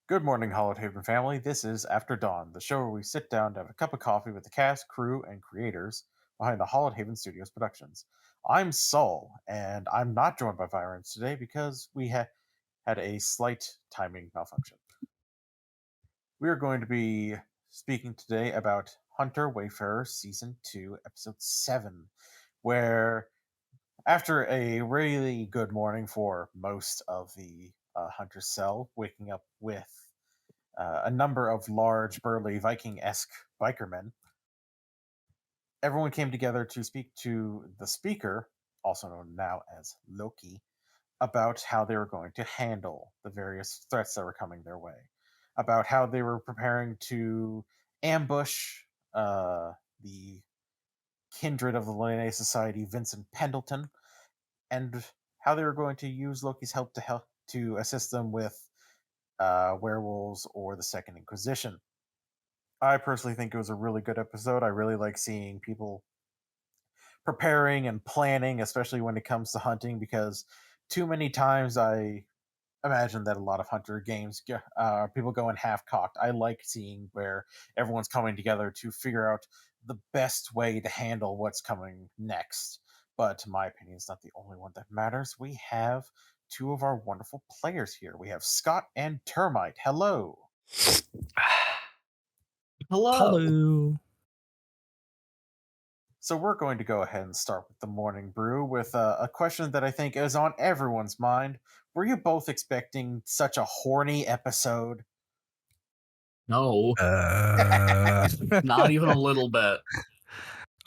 Good morning, Hallowed Haven family. This is After Dawn, the show where we sit down to have a cup of coffee with the cast, crew, and creators behind the Hallowed Haven Studios productions. I'm Saul, and I'm not joined by Virens today because we had a slight timing malfunction. We are going to be speaking today about Hunter Wayfarer Season 2, Episode 7, where after a really good morning for most of the Hunter's cell, waking up with a number of large, burly, Viking esque bikermen. Everyone came together to speak to the speaker, also known now as Loki, about how they were going to handle the various threats that were coming their way, about how they were preparing to ambush the kindred of the Linnaeus Society, Vincent Pendleton, and how they were going to use Loki's help to assist them with werewolves or the Second Inquisition. I personally think it was a really good episode. I really like seeing people preparing and planning, especially when it comes to hunting, because too many times I imagine that a lot of hunter games, people go in half cocked. I like seeing where everyone's coming together to figure out the best way to handle what's coming next. But in my opinion, it's not the only one that matters. We have two of our wonderful players here. We have Scott and Termite. Hello. Hello. Hello. So we're going to go ahead and start with the morning brew with a question that I think is on everyone's mind. Were you both expecting such a horny episode? No, Uh, not even a little bit.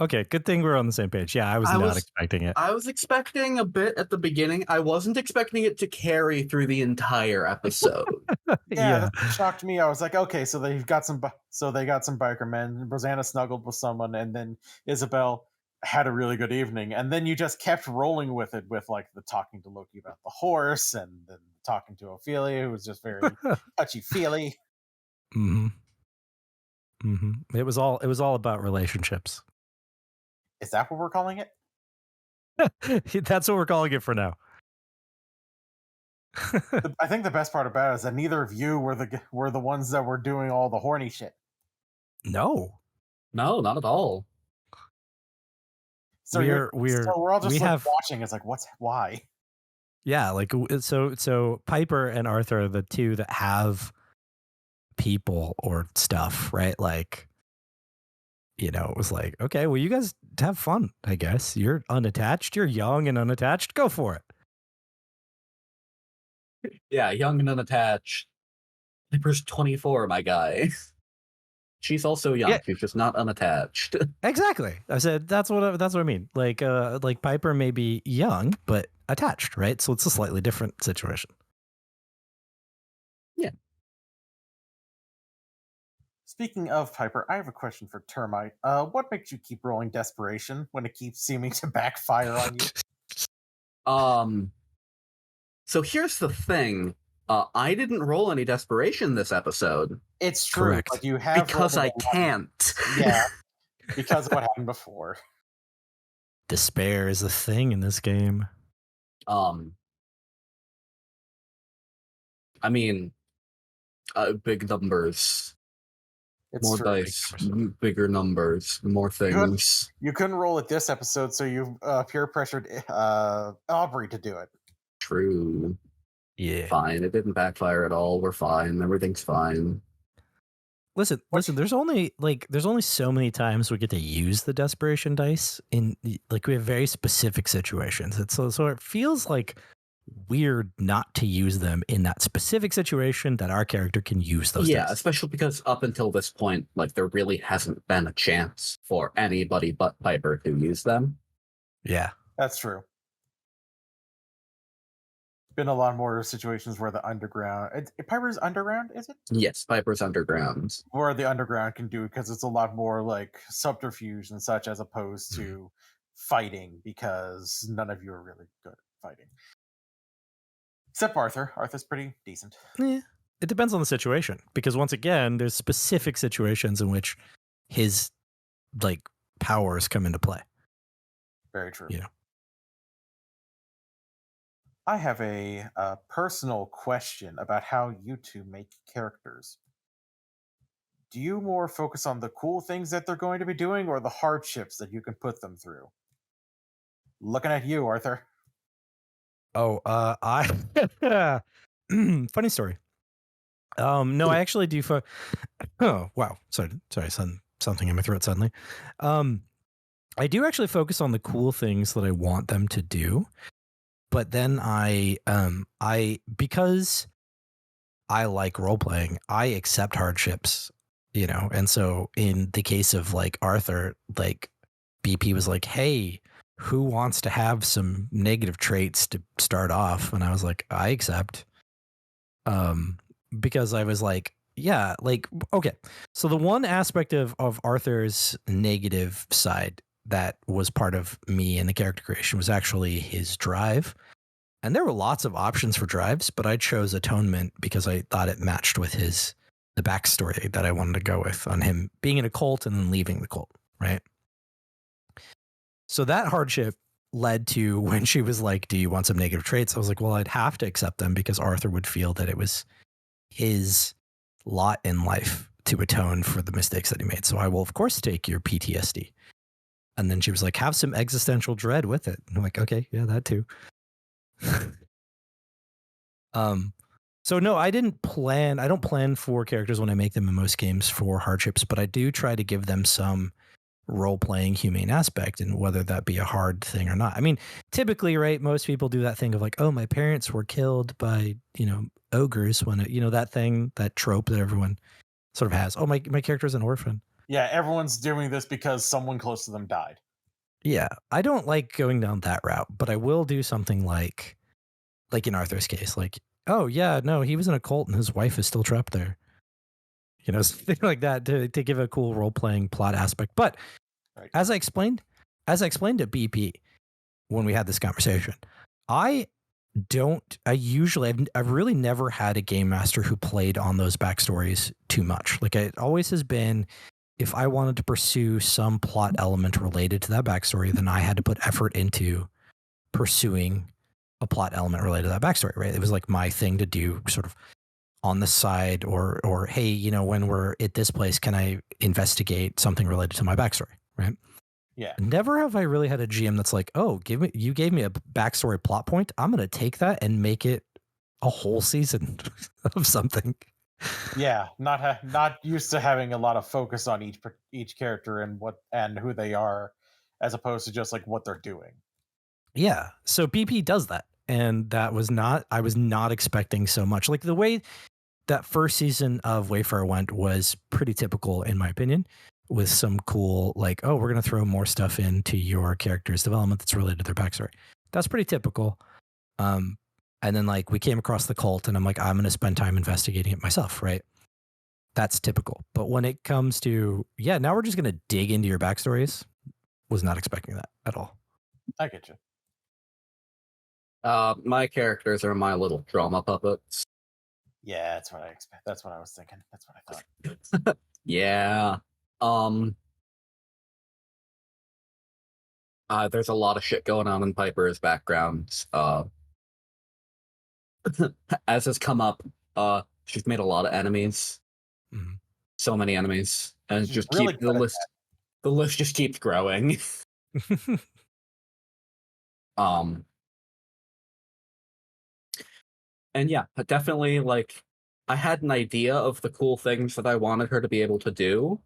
okay, good thing we're on the same page. Yeah, I was not expecting it. I was expecting a bit at the beginning. I wasn't expecting it to carry through the entire episode. Yeah, that shocked me. I was like, okay, so they got some biker men. Rosanna snuggled with someone, and then Isabel had a really good evening. And then you just kept rolling with it, with like the talking to Loki about the horse, and then talking to Ophelia, who was just very touchy feely. It was all about relationships. Is that what we're calling it? That's what we're calling it for now. I think the best part about it is that neither of you were the ones that were doing all the horny shit. No, not at all. So we're all just watching. It's like, why? Yeah, like so Piper and Arthur are the two that have people or stuff, right? Like, you know, it was like, okay, well, you guys have fun, I guess. You're unattached, you're young and unattached, go for it. Yeah, young and unattached. Piper's 24, my guy. She's also young. Yeah. She's just not unattached. Exactly. I said that's what I mean. Like Piper may be young but attached, right? So it's a slightly different situation. Yeah. Speaking of Piper, I have a question for Termite. What makes you keep rolling desperation when it keeps seeming to backfire on you? So here's the thing. I didn't roll any desperation this episode. It's true. Correct. But you have because I can't. Yeah. Because of what happened before. Despair is a thing in this game. I mean, big numbers. It's more true. Dice, bigger numbers, more things. You couldn't roll it this episode, so you peer pressured Aubrey to do it. True. Yeah. Fine. It didn't backfire at all. We're fine. Everything's fine. Listen. There's only so many times we get to use the desperation dice in, like, we have very specific situations. So it feels like weird not to use them in that specific situation that our character can use those dice. Especially because up until this point, like, there really hasn't been a chance for anybody but Piper to use them. Yeah, that's true. Been a lot more situations where the underground, Piper's underground, is it? Yes, Piper's underground. Where the underground can do it, because it's a lot more like subterfuge and such, as opposed to fighting, because none of you are really good at fighting. Except Arthur. Arthur's pretty decent. Yeah, it depends on the situation, because once again, there's specific situations in which his, like, powers come into play. Very true. You know. I have a personal question about how you two make characters. Do you more focus on the cool things that they're going to be doing or the hardships that you can put them through? Looking at you, Arthur. Oh, I funny story. No, I actually do. Oh, wow. Sorry, something in my throat suddenly. Um, I do actually focus on the cool things that I want them to do, but then I because I like role playing, I accept hardships, and so in the case of like Arthur, like BP was like, "Hey, who wants to have some negative traits to start off?" And I was like, "I accept." Um, because I was like, yeah, like okay. So the one aspect of Arthur's negative side that was part of me in the character creation was actually his drive. And there were lots of options for drives, but I chose atonement because I thought it matched with the backstory that I wanted to go with on him being in a cult and then leaving the cult, right? So that hardship led to when she was like, "Do you want some negative traits?" I was like, "Well, I'd have to accept them because Arthur would feel that it was his lot in life to atone for the mistakes that he made. So I will, of course, take your PTSD." And then she was like, "Have some existential dread with it." And I'm like, "Okay, yeah, that too." um, so no, I don't plan for characters when I make them in most games for hardships, but I do try to give them some role-playing humane aspect, and whether that be a hard thing or not. I mean, typically, right, most people do that thing of like, "Oh, my parents were killed by, ogres," when that thing, that trope that everyone sort of has. "Oh, my character's an orphan." Yeah, everyone's doing this because someone close to them died. Yeah, I don't like going down that route, but I will do something like in Arthur's case, like, "Oh yeah, no, he was in a cult and his wife is still trapped there." Something like that to give a cool role-playing plot aspect. But Right. as I explained, to BP when we had this conversation, I I've really never had a game master who played on those backstories too much. Like, it always has been, if I wanted to pursue some plot element related to that backstory, then I had to put effort into pursuing a plot element related to that backstory, right? It was like my thing to do, sort of on the side, or hey, when we're at this place, can I investigate something related to my backstory, right? Yeah. Never have I really had a GM that's like, "Oh, you gave me a backstory plot point. I'm going to take that and make it a whole season of something." Yeah, not used to having a lot of focus on each character and what and who they are, as opposed to just like what they're doing. Yeah. So BP does that. And I was not expecting so much. Like, the way that first season of Wayfarer went was pretty typical, in my opinion, with some cool, like, "Oh, we're going to throw more stuff into your character's development that's related to their backstory." That's pretty typical. Um, and then, like, we came across the cult and I'm like, I'm going to spend time investigating it myself, right? That's typical. But when it comes to, yeah, now we're just going to dig into your backstories, was not expecting that at all. I get you. My characters are my little drama puppets. Yeah, that's what I expect. That's what I was thinking. That's what I thought. Yeah. There's a lot of shit going on in Piper's background. As has come up, she's made a lot of enemies. Mhm. So many enemies. And She's just really keep good at the list just keeps growing. um and yeah, definitely, like, I had an idea of the cool things that I wanted her to be able to do.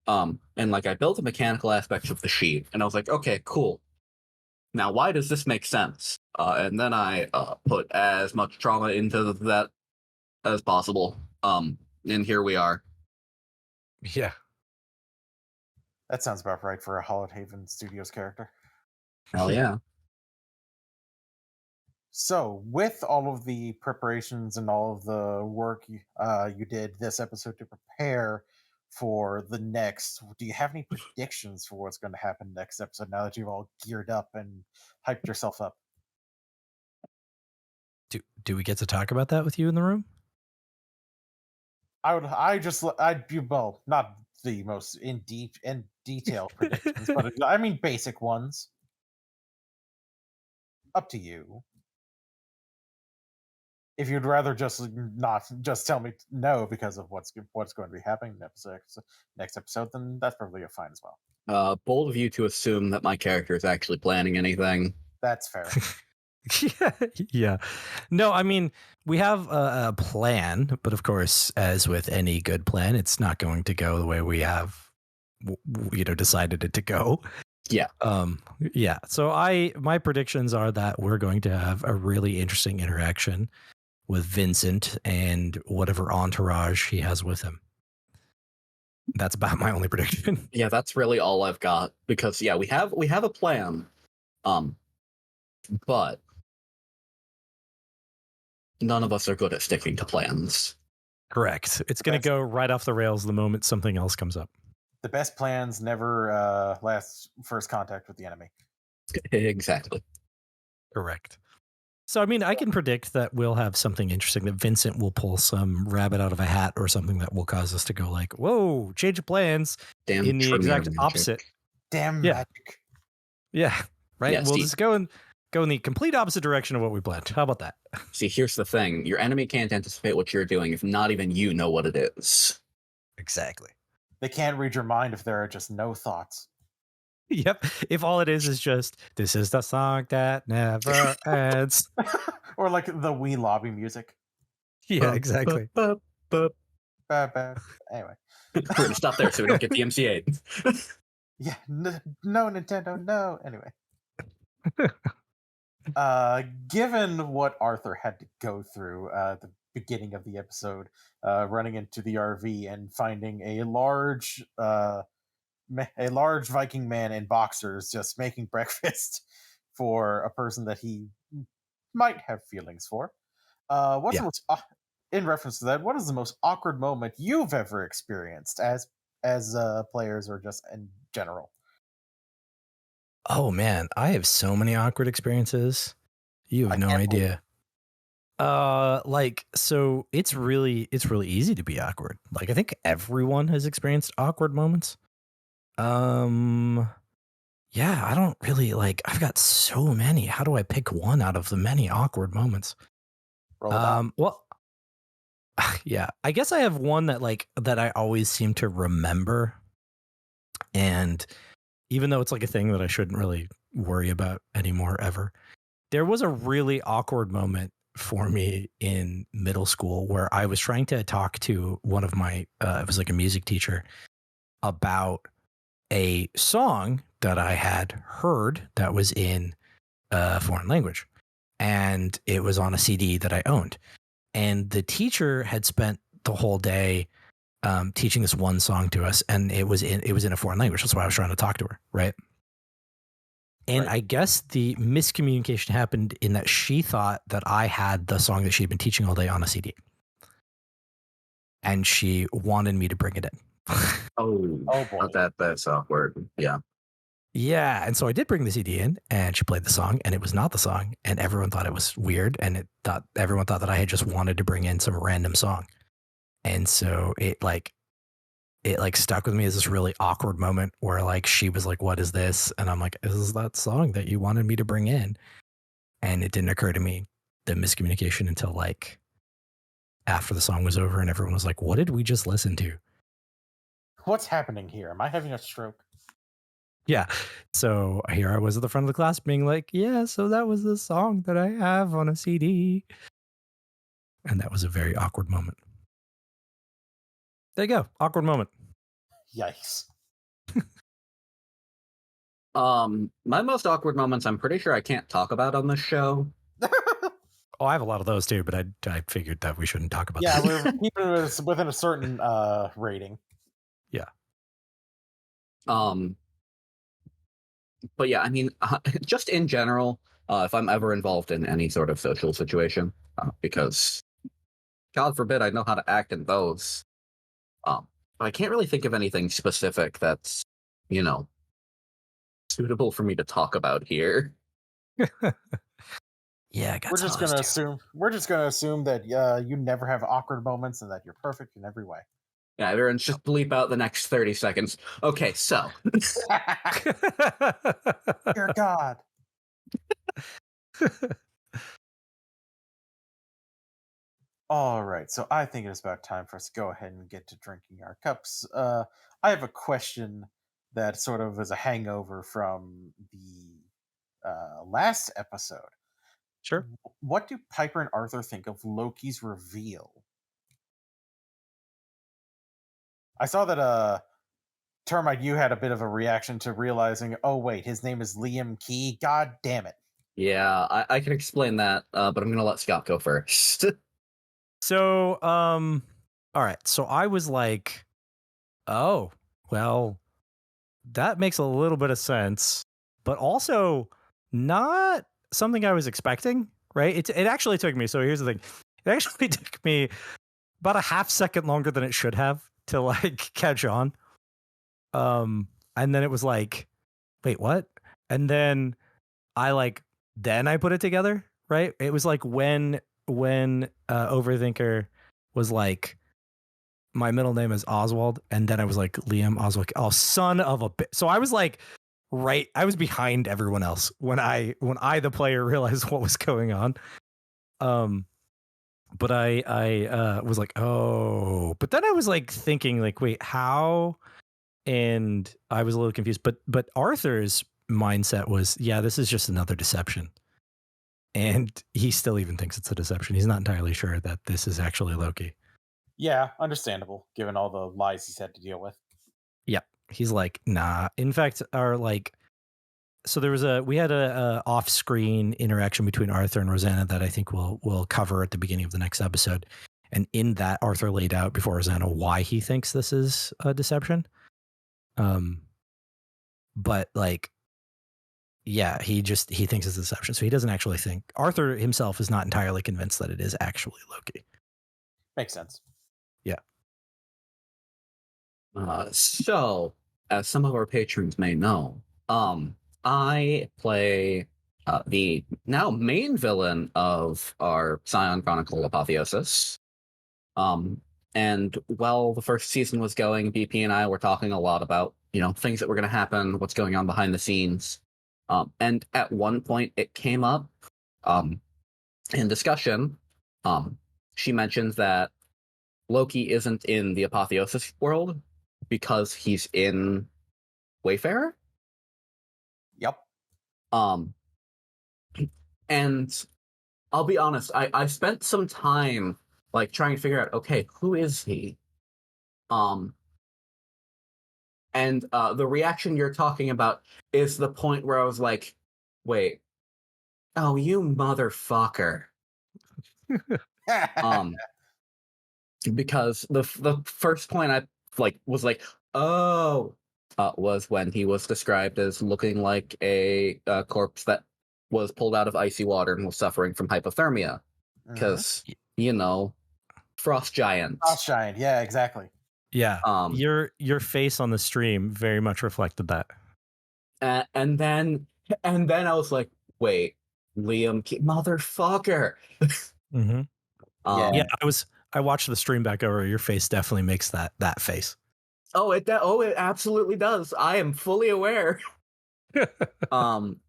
And like, I built the mechanical aspects of the sheet, and I was like, okay, cool. Now, why does this make sense? And then I put as much trauma into that as possible. And here we are. Yeah. That sounds about right for a Hallowed Haven Studios character. Hell yeah. So, with all of the preparations and all of the work you did this episode to prepare for the next, do you have any predictions for what's going to happen next episode now that you've all geared up and hyped yourself up? Do we get to talk about that with you in the room? I'd be, well, not the most in detail predictions, but I mean basic ones. Up to you. if you'd rather just not just tell me no because of what's going to be happening next episode, then that's probably fine as well. Bold of you to assume that my character is actually planning anything. That's fair. Yeah. No, I mean, we have a plan, but of course, as with any good plan, it's not going to go the way we have, decided it to go. Yeah. Yeah. So my predictions are that we're going to have a really interesting interaction with Vincent and whatever entourage he has with him. That's about my only prediction. Yeah, that's really all I've got, because we have a plan. But none of us are good at sticking to plans. Correct. It's going to go right off the rails the moment something else comes up. The best plans never last first contact with the enemy. Exactly. Correct. So, I mean, I can predict that we'll have something interesting, that Vincent will pull some rabbit out of a hat or something that will cause us to go like, whoa, change of plans. Damn, in the exact magic. opposite. Damn Yeah. magic. Yeah. Right. Yeah, we'll just go in the complete opposite direction of what we planned. How about that? See, here's the thing. Your enemy can't anticipate what you're doing if not even you know what it is. Exactly. They can't read your mind if there are just no thoughts. Yep. If all it is just, this is the song that never ends. Or like the Wii lobby music. Yeah, exactly. Bad. Anyway. We're going to stop there so we don't get the MC8. Yeah, no Nintendo, no. Anyway. Given what Arthur had to go through at the beginning of the episode, running into the RV and finding a large Viking man in boxers just making breakfast for a person that he might have feelings for. What's the most, in reference to that, what is the most awkward moment you've ever experienced as players or just in general? Oh man, I have so many awkward experiences. You have no idea. So it's really easy to be awkward. Like, I think everyone has experienced awkward moments. Yeah, I don't really I've got so many. How do I pick one out of the many awkward moments? Well, yeah, I guess I have one that I always seem to remember. And even though it's a thing that I shouldn't really worry about anymore ever, there was a really awkward moment for me in middle school where I was trying to talk to one of my, it was a music teacher, about a song that I had heard that was in a foreign language. And it was on a CD that I owned. And the teacher had spent the whole day teaching this one song to us, and it was in a foreign language. That's why I was trying to talk to her, right? And I guess the miscommunication happened in that she thought that I had the song that she'd been teaching all day on a CD. And she wanted me to bring it in. Oh boy. That's awkward. Yeah. Yeah. And so I did bring the CD in, and she played the song, and it was not the song. And everyone thought it was weird. And everyone thought that I had just wanted to bring in some random song. And so it stuck with me as this really awkward moment where she was like, what is this? And I'm like, this is that song that you wanted me to bring in. And it didn't occur to me, the miscommunication, until after the song was over and everyone was like, what did we just listen to? What's happening here? Am I having a stroke? Yeah. So here I was at the front of the class being like, yeah, so that was the song that I have on a CD. And that was a very awkward moment. There you go. Awkward moment. Yikes. My most awkward moments, I'm pretty sure I can't talk about on this show. Oh, I have a lot of those too, but I figured that we shouldn't talk about that. Yeah, we're keeping it within a certain rating. Yeah. But yeah, I mean, just in general, if I'm ever involved in any sort of social situation, because God forbid I know how to act in those. But I can't really think of anything specific that's, suitable for me to talk about here. Yeah, we're just gonna assume that you never have awkward moments and that you're perfect in every way. Yeah, everyone's just bleep out the next 30 seconds. Okay, so. Dear God. All right, so I think it is about time for us to go ahead and get to drinking our cups. I have a question that sort of is a hangover from the last episode. Sure. What do Piper and Arthur think of Loki's reveal? I saw that Termite, you had a bit of a reaction to realizing, oh wait, his name is Liam Key. God damn it! Yeah, I can explain that, but I'm gonna let Scott go first. So, all right. So I was like, oh, well, that makes a little bit of sense, but also not something I was expecting, right? It actually took me. So here's the thing. It actually took me about a half second longer than it should have to like catch on. And then it was like, wait, what? And then then I put it together, right? It was like when Overthinker was like, my middle name is Oswald, and then I was like Liam Oswald. Oh, son of a bitch! So I was like, right, I was behind everyone else when I the player realized what was going on. But I was like, oh, but then I was like thinking like, wait, how? And I was a little confused. But Arthur's mindset was, yeah, this is just another deception. And he still even thinks it's a deception. He's not entirely sure that this is actually Loki. Yeah, understandable, given all the lies he's had to deal with. Yep. He's like, nah. In fact, so we had a off-screen interaction between Arthur and Rosanna that I think we'll cover at the beginning of the next episode. And in that, Arthur laid out before Rosanna why he thinks this is a deception. But like, yeah, he thinks it's a deception. So he doesn't actually think. Arthur himself is not entirely convinced that it is actually Loki. Makes sense. Yeah. So, as some of our patrons may know, I play the now main villain of our Scion Chronicle Apotheosis. And while the first season was going, BP and I were talking a lot about, things that were going to happen, what's going on behind the scenes. And at one point it came up in discussion. She mentioned that Loki isn't in the Apotheosis world because he's in Wayfarer. Yep. And I'll be honest, I spent some time like trying to figure out, okay, who is he? And the reaction you're talking about is the point where I was like, wait, oh, you motherfucker. Because the first point I was like, oh, was when he was described as looking like a corpse that was pulled out of icy water and was suffering from hypothermia. Because, frost giant. Frost giant, yeah, exactly. Yeah. Your face on the stream very much reflected that. And then I was like, wait, Liam, motherfucker. Mm-hmm. Yeah. I watched the stream back over. Your face definitely makes that face. Oh, it absolutely does. I am fully aware. And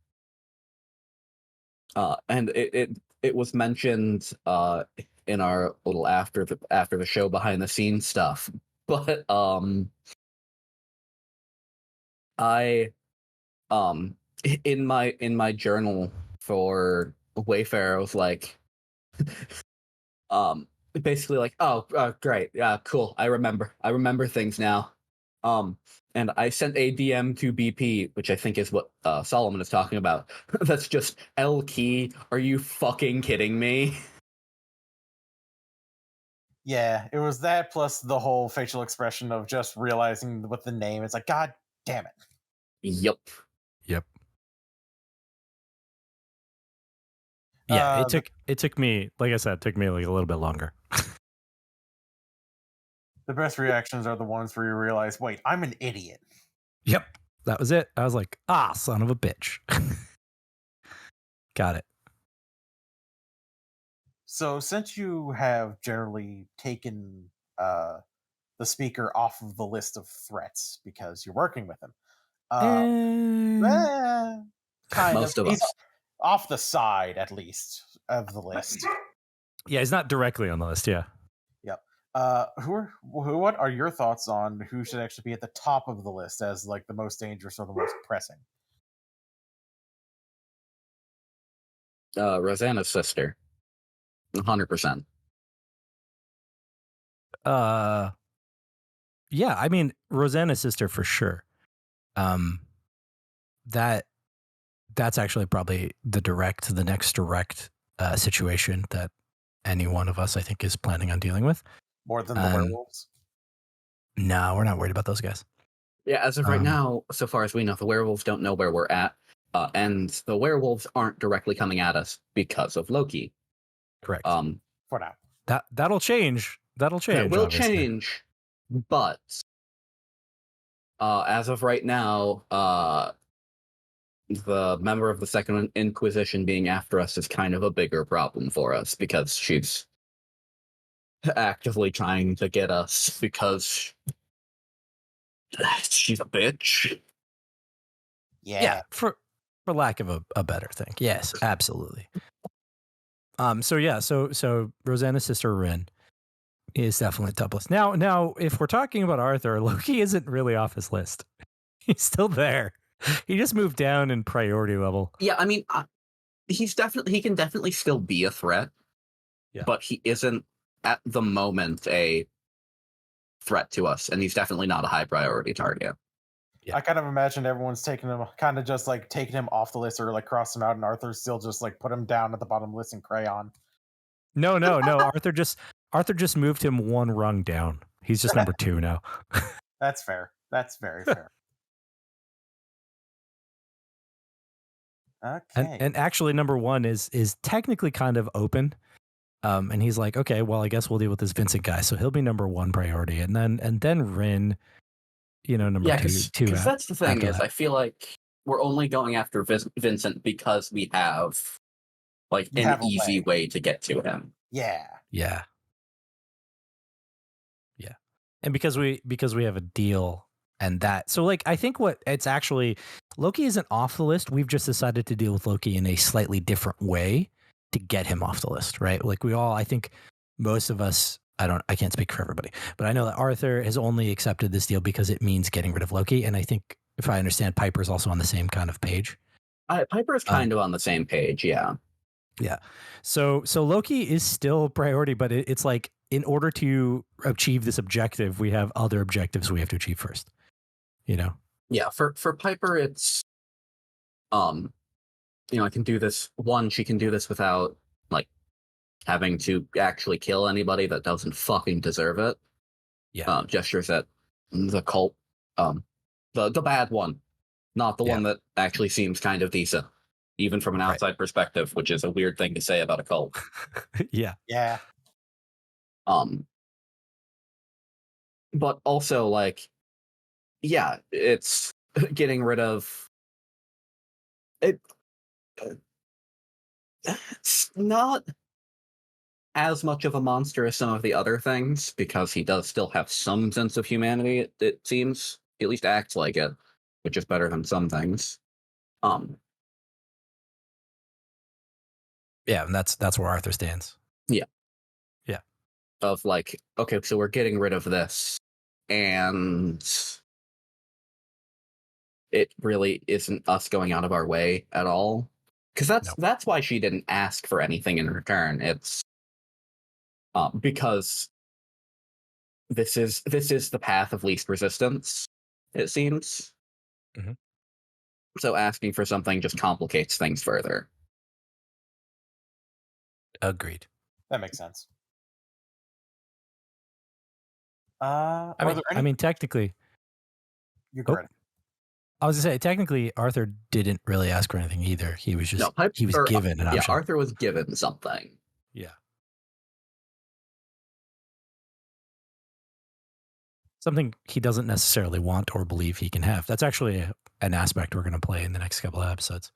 it was mentioned in our little after the show behind the scenes stuff. But I in my journal for Wayfarer, I was like basically like, oh, great, yeah, cool, I remember things now. And I sent a DM to BP, which I think is what Solomon is talking about. That's just L key. Are you fucking kidding me? Yeah, it was that plus the whole facial expression of just realizing what the name. It's like, God damn it. Yep. Yeah, it took me, like I said, like a little bit longer. The best reactions are the ones where you realize, wait, I'm an idiot. Yep, that was it. I was like, son of a bitch. Got it. So since you have generally taken the speaker off of the list of threats because you're working with him, kind Most of He's us. off the side, at least, of the list. Yeah, he's not directly on the list. Yeah. Yep. What are your thoughts on who should actually be at the top of the list as like the most dangerous or the most pressing? Rosanna's sister, 100%. Yeah, I mean Rosanna's sister for sure. Um, that that's actually probably the next direct situation that any one of us I think is planning on dealing with. More than the werewolves? No, we're not worried about those guys. Yeah, as of right now, so far as we know, the werewolves don't know where we're at, and the werewolves aren't directly coming at us because of Loki. Correct. For now. That'll change. That'll change. That will obviously. change, but as of right now, the member of the Second Inquisition being after us is kind of a bigger problem for us because she's actively trying to get us because she's a bitch. Yeah, for lack of a better thing. Yes, absolutely. So Rosanna's sister Rin is definitely top list. Now, if we're talking about Arthur, Loki isn't really off his list. He's still there. He just moved down in priority level. Yeah, I mean, he can definitely still be a threat. Yeah. But he isn't at the moment a threat to us, and he's definitely not a high priority target. Yeah. I kind of imagine everyone's taking him, kind of just like taking him off the list or like cross him out, and Arthur's still just like put him down at the bottom of the list in crayon. No. Arthur just moved him one rung down. He's just number 2 now. That's fair. That's very fair. Okay. And actually, number 1 is technically kind of open. And he's like, okay, well, I guess we'll deal with this Vincent guy. So he'll be number 1 priority, and then Rin, number 2. Because that's the thing is, that. I feel like we're only going after Vincent because we have like an easy way to get to him. Yeah. And because we have a deal and that, so like I think what it's actually, Loki isn't off the list. We've just decided to deal with Loki in a slightly different way to get him off the list, right? Like I think most of us, I can't speak for everybody, but I know that Arthur has only accepted this deal because it means getting rid of Loki, and I think if I understand, Piper's also on the same kind of page. Piper's kind of on the same page, yeah. Yeah. So Loki is still priority, but it's like, in order to achieve this objective, we have other objectives we have to achieve first. Yeah, for Piper, it's I can do this. One, she can do this without like having to actually kill anybody that doesn't fucking deserve it. Yeah. Gestures at the cult, the bad one, not the one that actually seems kind of decent, even from an outside perspective, which is a weird thing to say about a cult. Yeah. But also, like, yeah, it's getting rid of it. It's not as much of a monster as some of the other things because he does still have some sense of humanity. It seems, he at least acts like it, which is better than some things. Yeah, and that's where Arthur stands. Yeah. Yeah. Of like, okay, so we're getting rid of this, and it really isn't us going out of our way at all. Because that's why she didn't ask for anything in return. It's because this is the path of least resistance, it seems. Mm-hmm. So asking for something just complicates things further. Agreed. That makes sense. I mean, technically, you're correct. I was gonna say, technically, Arthur didn't really ask for anything either. He was just he was given an option. Yeah, Arthur was given something. Yeah. Something he doesn't necessarily want or believe he can have. That's actually an aspect we're going to play in the next couple of episodes.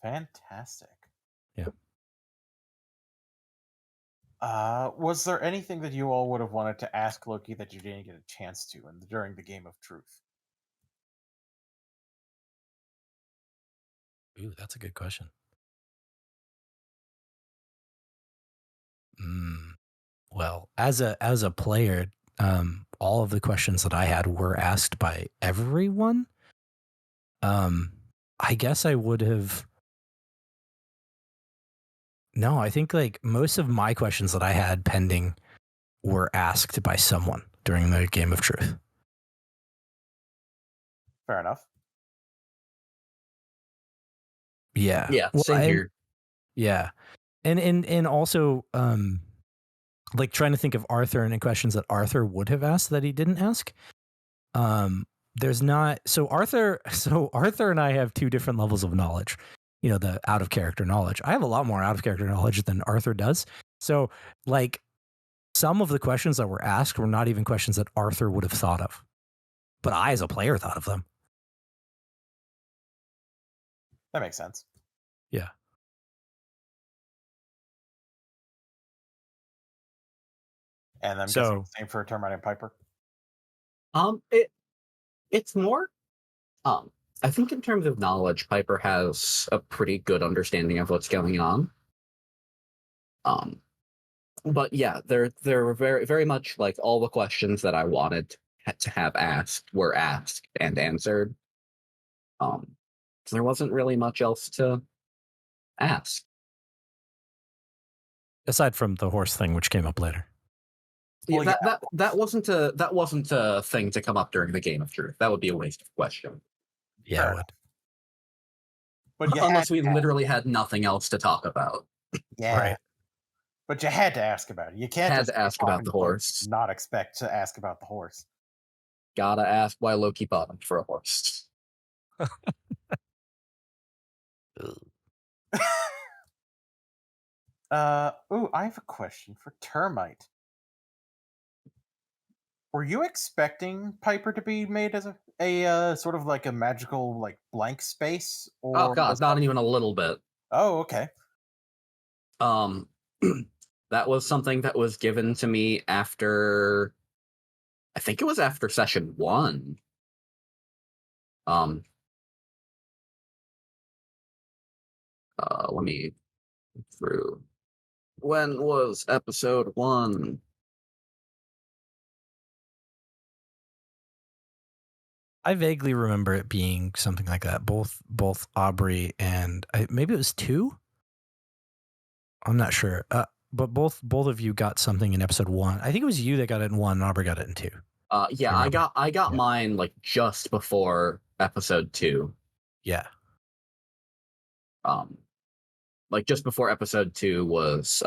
Fantastic. Yeah. Was there anything that you all would have wanted to ask Loki that you didn't get a chance to during the Game of Truth? Ooh, that's a good question. well. As a player, all of the questions that I had were asked by everyone. I guess I would have. No, I think like most of my questions that I had pending were asked by someone during the Game of Truth. Fair enough. Yeah. Yeah, Well, same here. Yeah. And also like trying to think of Arthur and questions that Arthur would have asked that he didn't ask. There's not Arthur and I have two different levels of knowledge. You know, the out of character knowledge. I have a lot more out of character knowledge than Arthur does. So like some of the questions that were asked were not even questions that Arthur would have thought of. But I as a player thought of them. That makes sense. Yeah. And I'm guessing the same for Termite and Piper. It's more. I think in terms of knowledge, Piper has a pretty good understanding of what's going on. But yeah, there were very, very much like all the questions that I wanted to have asked were asked and answered. So there wasn't really much else to ask. Aside from the horse thing, which came up later. Yeah, that wasn't a thing to come up during the Game of Truth. That would be a waste of question. Yeah, it would. But unless we literally had nothing else to talk about. Yeah. Right. But you had to ask about it. You can't Had just to ask about the horse. Not expect to ask about the horse. Gotta ask why Loki bottomed for a horse. I have a question for Termite. Were you expecting Piper to be made as a sort of like a magical like blank space? Or oh god, not even a little bit. Oh, okay. That was something that was given to me after, I think it was after session 1. Let me through. When was episode 1? I vaguely remember it being something like that. Both Aubrey and maybe it was 2. I'm not sure. But both of you got something in episode 1. I think it was you that got it in 1, and Aubrey got it in 2. Yeah, I got mine like just before episode 2. Yeah. Like just before episode 2 was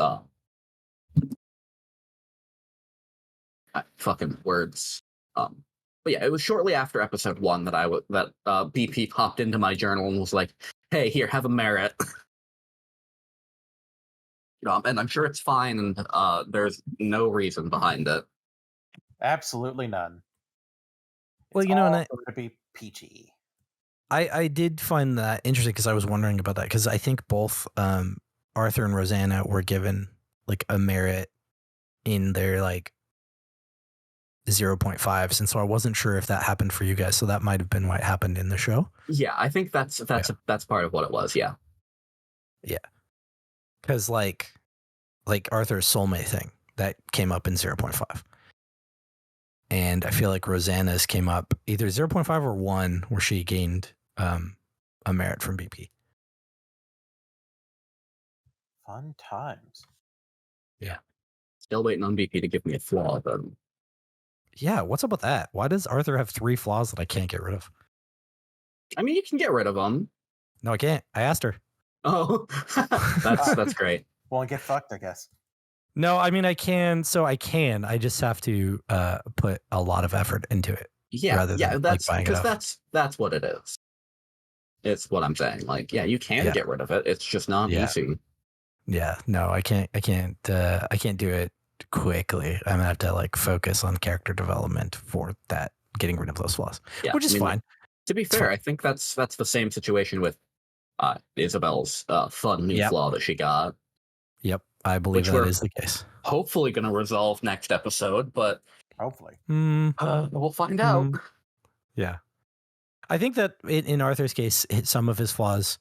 fucking words. But yeah, it was shortly after episode 1 that BP popped into my journal and was like, "Hey, here, have a merit." And I'm sure it's fine, and there's no reason behind it. Absolutely none. Well, and going to be peachy. I did find that interesting because I was wondering about that because I think both Arthur and Rosanna were given like a merit in their like 0.5s, and so I wasn't sure if that happened for you guys. So that might have been what happened in the show. Yeah, I think that's part of what it was. Yeah. Yeah. Because like Arthur's soulmate thing that came up in 0.5. And I feel like Rosanna's came up either 0.5 or 1 where she gained a merit from BP. Fun times. Yeah. Still waiting on BP to give me a flaw, but yeah, what's up with that? Why does Arthur have 3 flaws that I can't get rid of? I mean, you can get rid of them. No, I can't. I asked her. Oh, that's great. Well, get fucked, I guess. No, I mean I can. So I can. I just have to put a lot of effort into it. Yeah, that's because that's what it is. It's what I'm saying. Like, yeah, you can get rid of it. It's just not easy. Yeah, no, I can't do it quickly. I'm gonna have to like focus on character development for that, getting rid of those flaws, which is fine. To be fair, I think that's the same situation with Isabel's fun new flaw that she got. Yep, I believe that is the case. Hopefully going to resolve next episode, but hopefully we'll find out. Yeah, I think that in Arthur's case, some of his flaws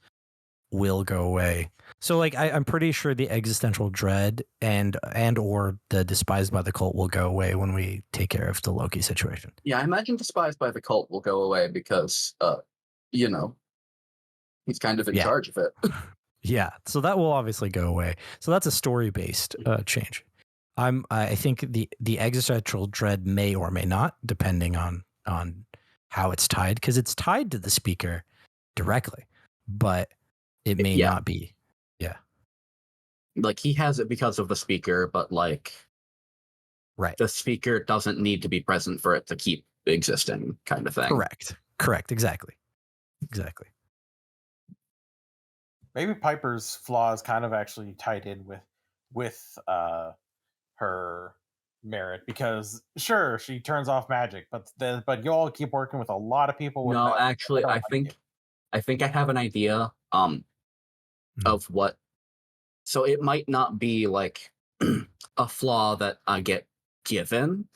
will go away. So like I'm pretty sure the existential dread and or the despised by the cult will go away when we take care of the Loki situation. Yeah, I imagine despised by the cult will go away because, you know, he's kind of in Yeah. charge of it. Yeah, so that will obviously go away. So that's a story based change. I think the existential dread may or may not, depending on how it's tied, because it's tied to the speaker directly, but it may Yeah. not be. Yeah, Like, he has it because of the speaker, but, like, right. the speaker doesn't need to be present for it to keep existing, kind of thing. Correct. Exactly. Maybe Piper's flaw is kind of actually tied in with her merit, because sure, she turns off magic, but you all keep working with a lot of people with No, magic. actually, don't I like think it. I have an idea of what. So it might not be like a flaw that I get given.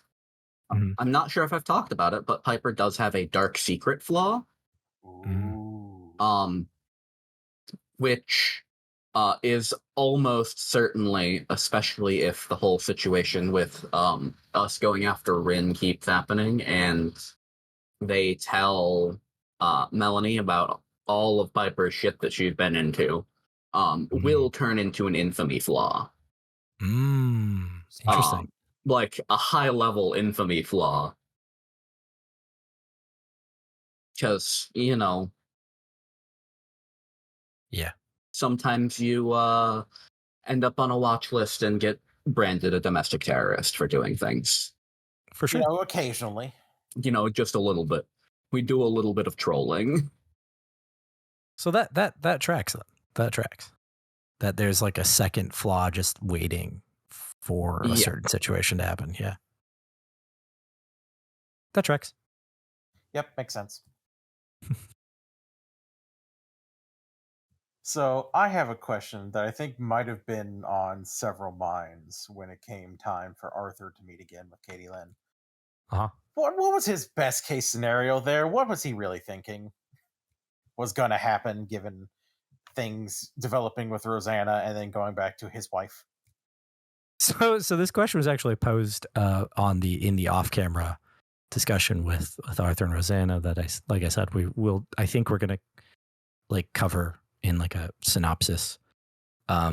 Mhm. I'm not sure if I've talked about it, but Piper does have a dark secret flaw, Ooh. which is almost certainly, especially if the whole situation with us going after Rin keeps happening, and they tell Melanie about all of Piper's shit that she's been into, will turn into an infamy flaw. Interesting. Like a high level infamy flaw. Because, Yeah, sometimes you end up on a watch list and get branded a domestic terrorist for doing things. for sure. Occasionally. Just a little bit. We do a little bit of trolling. So that tracks. That tracks. That there's like a second flaw just waiting for a Yeah. certain situation to happen. Yeah, that tracks. Yep, makes sense. So I have a question that I think might have been on several minds when it came time for Arthur to meet again with Katie Lynn. Uh-huh. What was his best case scenario there? What was he really thinking was going to happen, given things developing with Rosanna and then going back to his wife? So this question was actually posed in the off camera discussion with Arthur and Rosanna that I said I think we're gonna like cover in like a synopsis at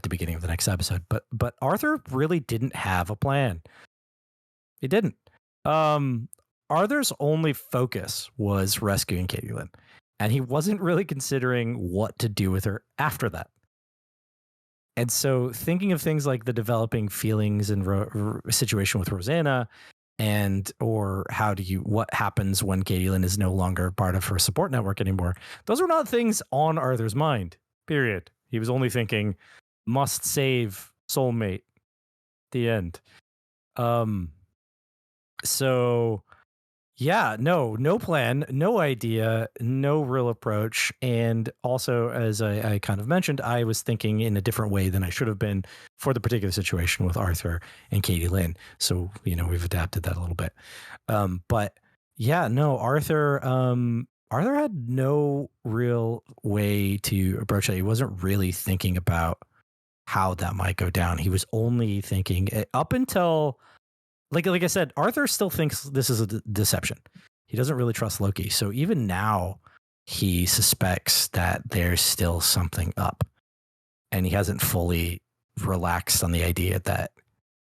the beginning of the next episode. But Arthur really didn't have a plan. He didn't. Arthur's only focus was rescuing Katie Lynn, and he wasn't really considering what to do with her after that. And so thinking of things like the developing feelings and situation with Rosanna, and or what happens when Katie Lynn is no longer part of her support network anymore, those were not things on Arthur's mind, period. He was only thinking, must save soulmate, the end. So yeah, no plan, no idea, no real approach. And also, as I kind of mentioned, I was thinking in a different way than I should have been for the particular situation with Arthur and Katie Lynn. So, we've adapted that a little bit. But yeah, no, Arthur had no real way to approach it. He wasn't really thinking about how that might go down. He was only thinking up until like I said, Arthur still thinks this is a deception. He doesn't really trust Loki. So even now, he suspects that there's still something up, and he hasn't fully relaxed on the idea that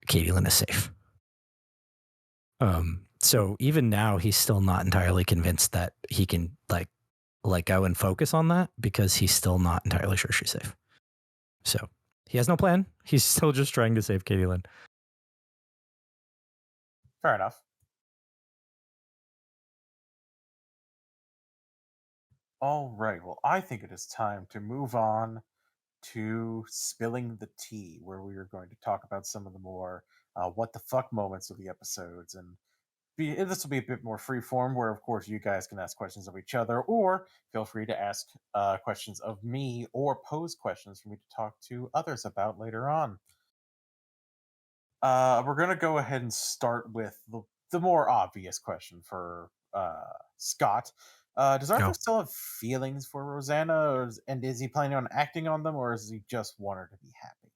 Katie Lynn is safe. So even now, he's still not entirely convinced that he can like let go and focus on that, because he's still not entirely sure she's safe. So he has no plan. He's still just trying to save Katie Lynn. Fair enough. All right. Well, I think it is time to move on to spilling the tea, where we are going to talk about some of the more what the fuck moments of the episodes, and this will be a bit more free form, where of course you guys can ask questions of each other, or feel free to ask questions of me, or pose questions for me to talk to others about later on. We're going to go ahead and start with the more obvious question for Scott. Does Arthur No. still have feelings for Rosanna, and is he planning on acting on them, or does he just want her to be happy?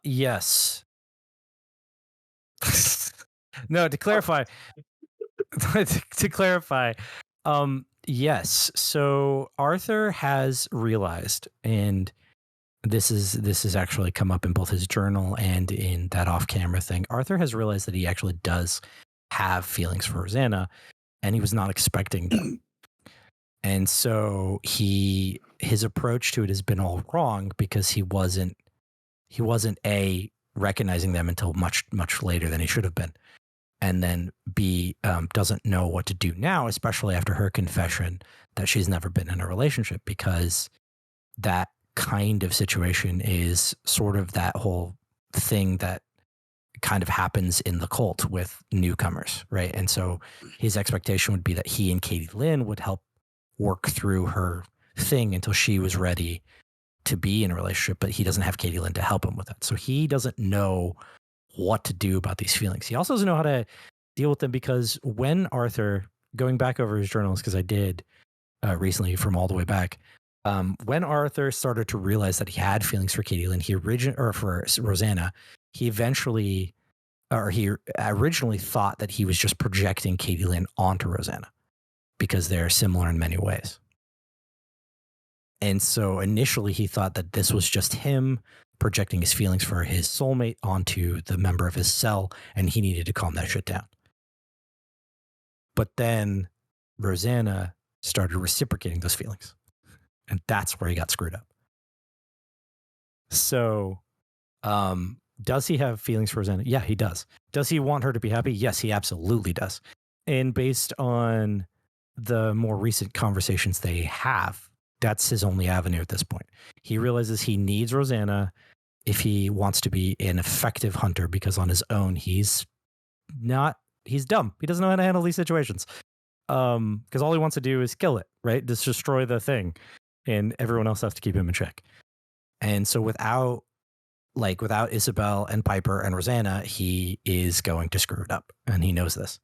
Yes. No, to Oh, clarify, to clarify, yes. So Arthur has realized, and this is actually come up in both his journal and in that off-camera thing. Arthur has realized that he actually does have feelings for Rosanna, and he was not expecting them. And so his approach to it has been all wrong because he wasn't A, recognizing them until much later than he should have been, and then B, doesn't know what to do now, especially after her confession that she's never been in a relationship, because that kind of situation is sort of that whole thing that kind of happens in the cult with newcomers, right? And so his expectation would be that he and Katie Lynn would help work through her thing until she was ready to be in a relationship, but he doesn't have Katie Lynn to help him with that. So he doesn't know what to do about these feelings. He also doesn't know how to deal with them, because when Arthur, going back over his journals, because I did recently from all the way back, when Arthur started to realize that he had feelings for Katie Lynn, or for Rosanna, he originally thought that he was just projecting Katie Lynn onto Rosanna because they're similar in many ways. And so initially he thought that this was just him projecting his feelings for his soulmate onto the member of his cell, and he needed to calm that shit down. But then Rosanna started reciprocating those feelings, and that's where he got screwed up. So, does he have feelings for Rosanna? Yeah, he does. Does he want her to be happy? Yes, he absolutely does. And based on the more recent conversations they have, that's his only avenue at this point. He realizes he needs Rosanna if he wants to be an effective hunter, because on his own, he's dumb. He doesn't know how to handle these situations. Because all he wants to do is kill it, right? Just destroy the thing, and everyone else has to keep him in check. And so without Isabel and Piper and Rosanna, he is going to screw it up, and he knows this.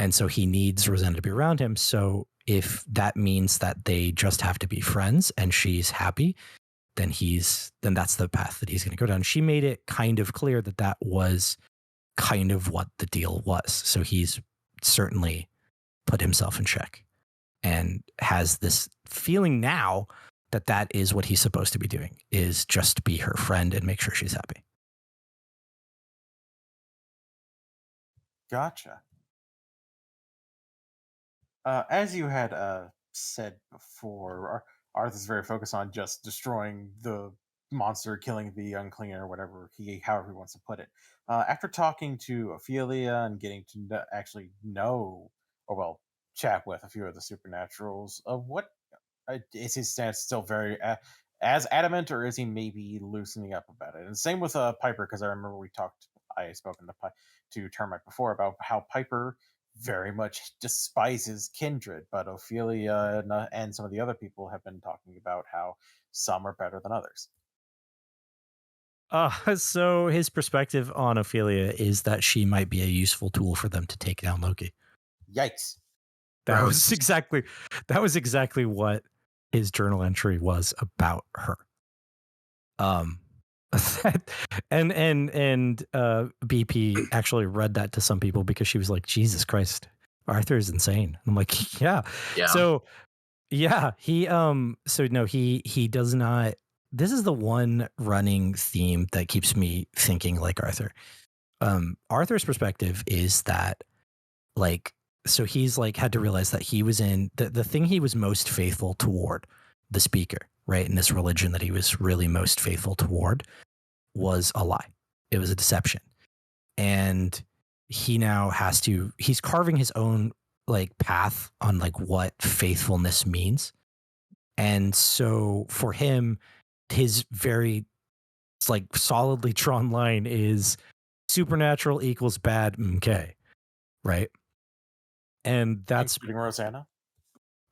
And so he needs Rosanna to be around him. So if that means that they just have to be friends and she's happy, then that's the path that he's going to go down. She made it kind of clear that that was kind of what the deal was. So he's certainly put himself in check and has this feeling now that that is what he's supposed to be doing, is just be her friend and make sure she's happy. gotcha. As you had said before, Arthur's very focused on just destroying the monster, killing the unclean, or however he wants to put it. After talking to Ophelia and getting to actually know, or well, chat with a few of the supernaturals, what is his stance still very as adamant, or is he maybe loosening up about it? And same with Piper, because I remember I had spoken to Termite before about how Piper very much despises kindred, but Ophelia and some of the other people have been talking about how some are better than others. So his perspective on Ophelia is that she might be a useful tool for them to take down Loki. Yikes. That Gross. was exactly what his journal entry was about her. And BP actually read that to some people because she was like, Jesus Christ, Arthur is insane. I'm like, yeah. So yeah, he does not. This is the one running theme that keeps me thinking like Arthur. Arthur's perspective is that, like, so he's like had to realize that he was in the thing he was most faithful toward, the speaker, right? In this religion that he was really most faithful toward, was a lie. It was a deception. And he now he's carving his own like path on like what faithfulness means. And so for him, his very like solidly drawn line is supernatural equals bad. Okay. Right. And that's Including Rosanna.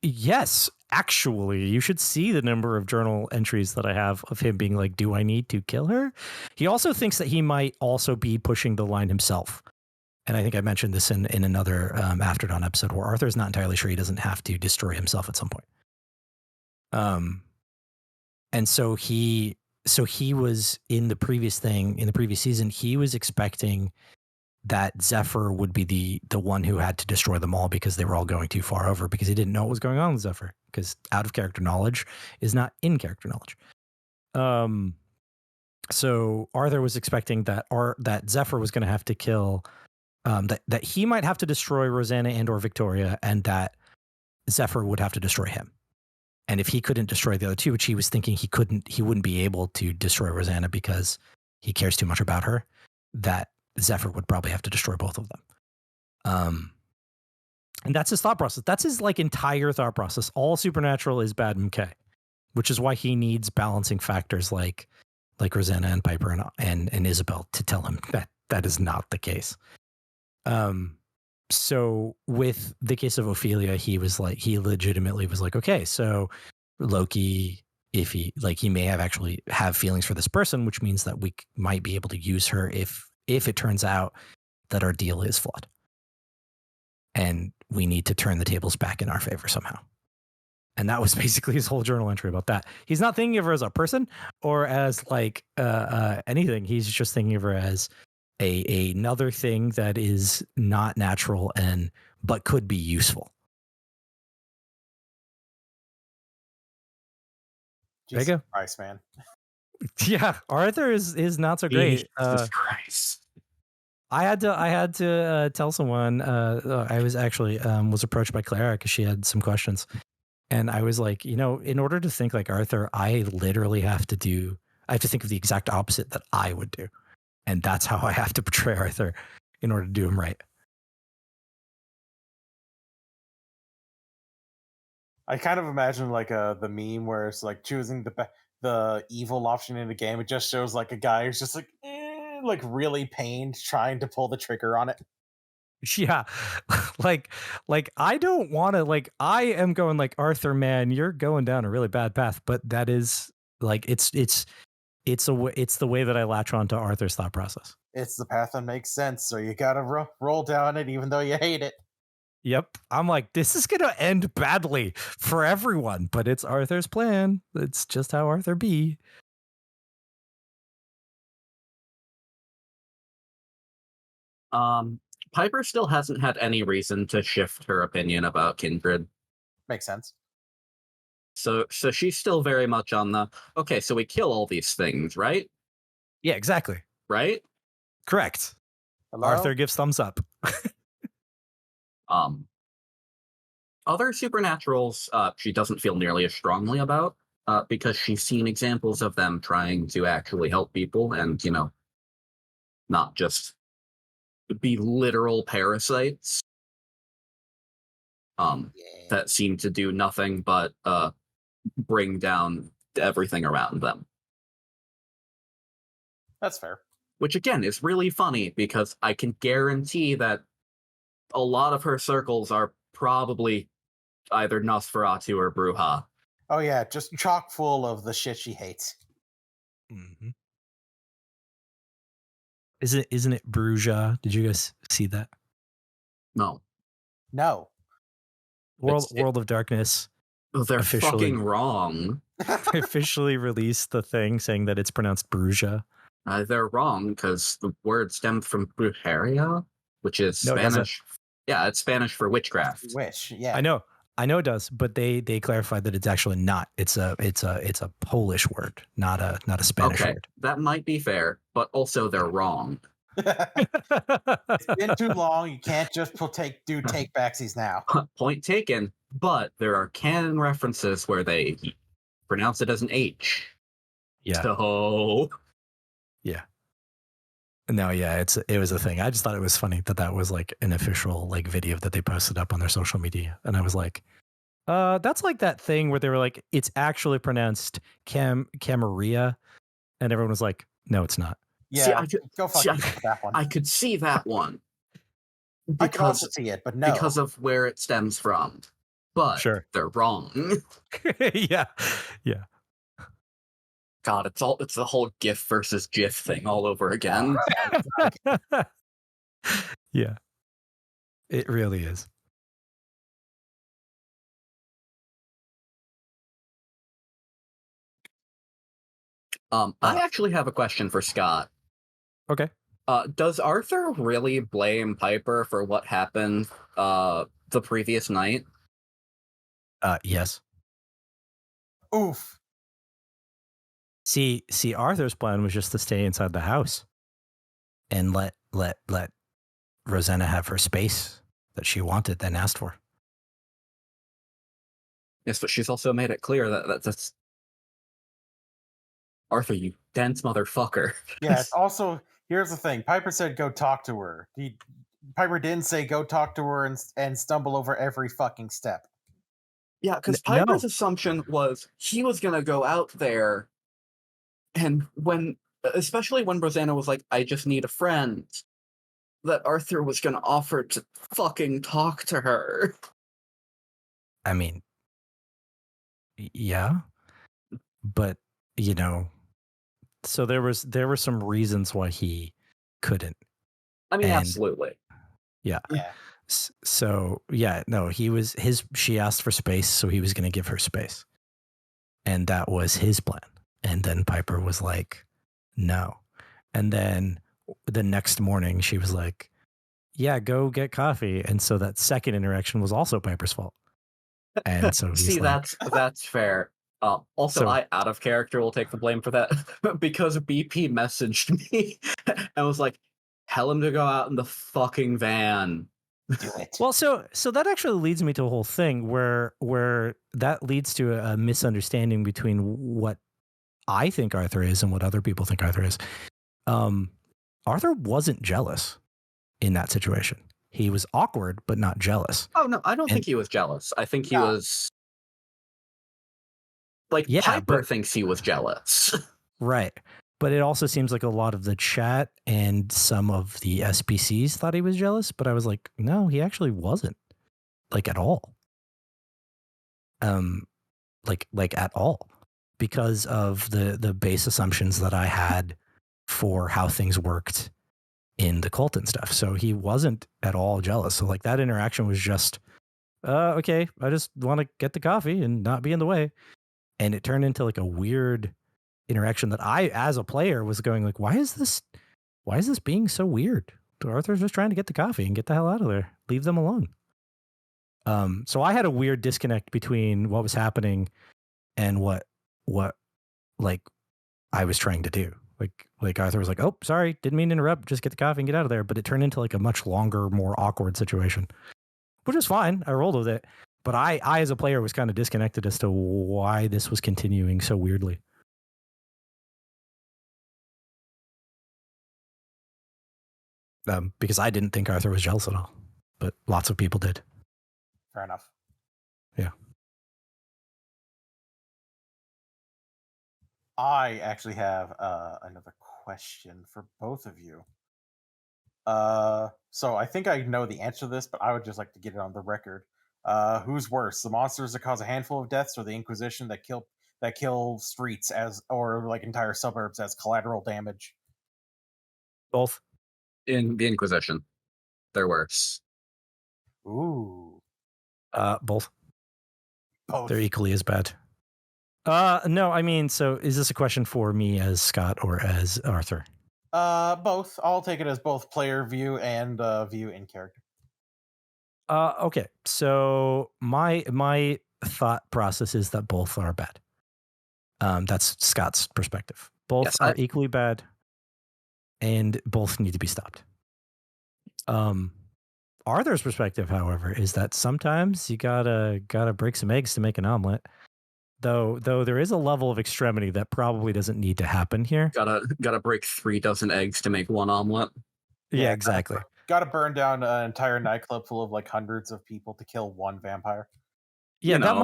Yes, actually, you should see the number of journal entries that I have of him being like, do I need to kill her? He also thinks that he might also be pushing the line himself. and I think I mentioned this in another After Dawn episode, where Arthur's not entirely sure he doesn't have to destroy himself at some point. And so he was in the previous season, he was expecting that Zephyr would be the one who had to destroy them all because they were all going too far over, because he didn't know what was going on with Zephyr, because out of character knowledge is not in character knowledge. So Arthur was expecting that Zephyr was going to have to kill, that he might have to destroy Rosanna and or Victoria, and that Zephyr would have to destroy him. And if he couldn't destroy the other two, which he was thinking he wouldn't be able to destroy Rosanna because he cares too much about her, that Zephyr would probably have to destroy both of them. And that's his thought process. That's his like entire thought process. All supernatural is bad MK, which is why he needs balancing factors like Rosanna and Piper and Isabel to tell him that is not the case. So with the case of Ophelia, he legitimately was like, okay, so Loki, if he may actually have feelings for this person, which means that we might be able to use her if it turns out that our deal is flawed. And we need to turn the tables back in our favor somehow. And that was basically his whole journal entry about that. He's not thinking of her as a person or as like anything. He's just thinking of her as another thing that is not natural but could be useful. Jesus There you go. Christ, man. Yeah, Arthur is not so great. Jesus Christ. I had to tell someone. I was actually was approached by Clara because she had some questions, and I was like, in order to think like Arthur, I literally have to think of the exact opposite that I would do, and that's how I have to portray Arthur in order to do him right. I kind of imagine like the meme where it's like choosing the evil option in the game. It just shows like a guy who's just like really pained trying to pull the trigger on it. Yeah, like I don't want to, I am going like, Arthur, man, you're going down a really bad path, but that is like it's the way that I latch on to Arthur's thought process. It's the path that makes sense, so you gotta roll down it even though you hate it. Yep. I'm like, this is going to end badly for everyone, but it's Arthur's plan. It's just how Arthur be. Piper still hasn't had any reason to shift her opinion about Kindred. Makes sense. So she's still very much on the, okay, so we kill all these things, right? Yeah, exactly. Right? Correct. Hello? Arthur gives thumbs up. Other supernaturals, she doesn't feel nearly as strongly about, because she's seen examples of them trying to actually help people and, not just be literal parasites that seem to do nothing but bring down everything around them. That's fair. Which, again, is really funny because I can guarantee that a lot of her circles are probably either Nosferatu or Bruja. Oh yeah, just chock full of the shit she hates. Mm-hmm. Isn't it Bruja? Did you guys see that? No. World of Darkness. They're fucking wrong. Officially released the thing saying that it's pronounced Bruja. They're wrong because the word stemmed from brujeria, which is Spanish. Yeah, it's Spanish for witchcraft. Witch, yeah. I know it does, but they clarified that it's actually not. It's a Polish word, not a Spanish word. That might be fair, but also they're wrong. It's been too long. You can't just do take backsies now. Point taken. But there are canon references where they pronounce it as an H. Yeah. So. Yeah. No, yeah, it was a thing. I just thought it was funny that was like an official like video that they posted up on their social media, and I was like, that's like that thing where they were like, it's actually pronounced Camarilla, and everyone was like, no, it's not. Yeah, go fuck that one. I could see that one. I could also see it, but no, because of where it stems from. But sure, they're wrong. Yeah. God, it's the whole GIF versus GIF thing all over again. Yeah, it really is. I actually have a question for Scott. Okay. Does Arthur really blame Piper for what happened the previous night? Yes. Oof. See, Arthur's plan was just to stay inside the house and let Rosanna have her space that she wanted and asked for. Yes, but she's also made it clear that's Arthur, you dense motherfucker. Yeah. Also, here's the thing. Piper said go talk to her. Piper didn't say go talk to her and stumble over every fucking step. Yeah, because No, Piper's assumption was he was gonna go out there, and especially when Rosanna was like, "I just need a friend," that Arthur was gonna offer to fucking talk to her. I mean, yeah, but so there were some reasons why he couldn't, I mean, and absolutely. yeah. Yeah. So yeah, no, she asked for space, so he was going to give her space. And that was his plan. And then Piper was like, no. And then the next morning she was like, yeah, go get coffee. And so that second interaction was also Piper's fault. And so he's See, like, that's fair. Also, so I out of character will take the blame for that because BP messaged me and was like, "Tell him to go out in the fucking van." Do it. well, so that actually leads me to a whole thing where that leads to a misunderstanding between what I think Arthur is and what other people think Arthur is. Arthur wasn't jealous in that situation. He was awkward, but not jealous. Oh no, I don't And think he was jealous. I think he No. was like yeah, Piper but thinks he was jealous. right. But it also seems like a lot of the chat and some of the SPCs thought he was jealous, but I was like, no, he actually wasn't, like at all. Like at all, because of the base assumptions that I had for how things worked in the cult and stuff. So he wasn't at all jealous. So like that interaction was just, okay, I just want to get the coffee and not be in the way. And it turned into like a weird interaction that I, as a player, was going like, why is this being so weird? Arthur's just trying to get the coffee and get the hell out of there. Leave them alone. So I had a weird disconnect between what was happening and what like I was trying to do. Like Arthur was like, oh, sorry, didn't mean to interrupt. Just get the coffee and get out of there. But it turned into like a much longer, more awkward situation, which is fine. I rolled with it. But I as a player was kind of disconnected as to why this was continuing so weirdly. Because I didn't think Arthur was jealous at all, but lots of people did. Fair enough. Yeah. I actually have another question for both of you. So I think I know the answer to this, but I would just like to get it on the record. Who's worse, the monsters that cause a handful of deaths, or the Inquisition that kill streets or like entire suburbs as collateral damage? Both. In the Inquisition, they're worse. Ooh, Both. both. They're equally as bad. No, I mean, so is this a question for me as Scott or as Arthur? Both. I'll take it as both player view and view in character. Okay. So my thought process is that both are bad. That's Scott's perspective. Both Yes, are equally bad, and both need to be stopped. Arthur's perspective, however, is that sometimes you gotta break some eggs to make an omelet. Though there is a level of extremity that probably doesn't need to happen here. gotta break 3 dozen eggs to make 1 omelet. Yeah, exactly. Gotta burn down an entire nightclub full of like hundreds of people to kill one vampire. Yeah, You that know.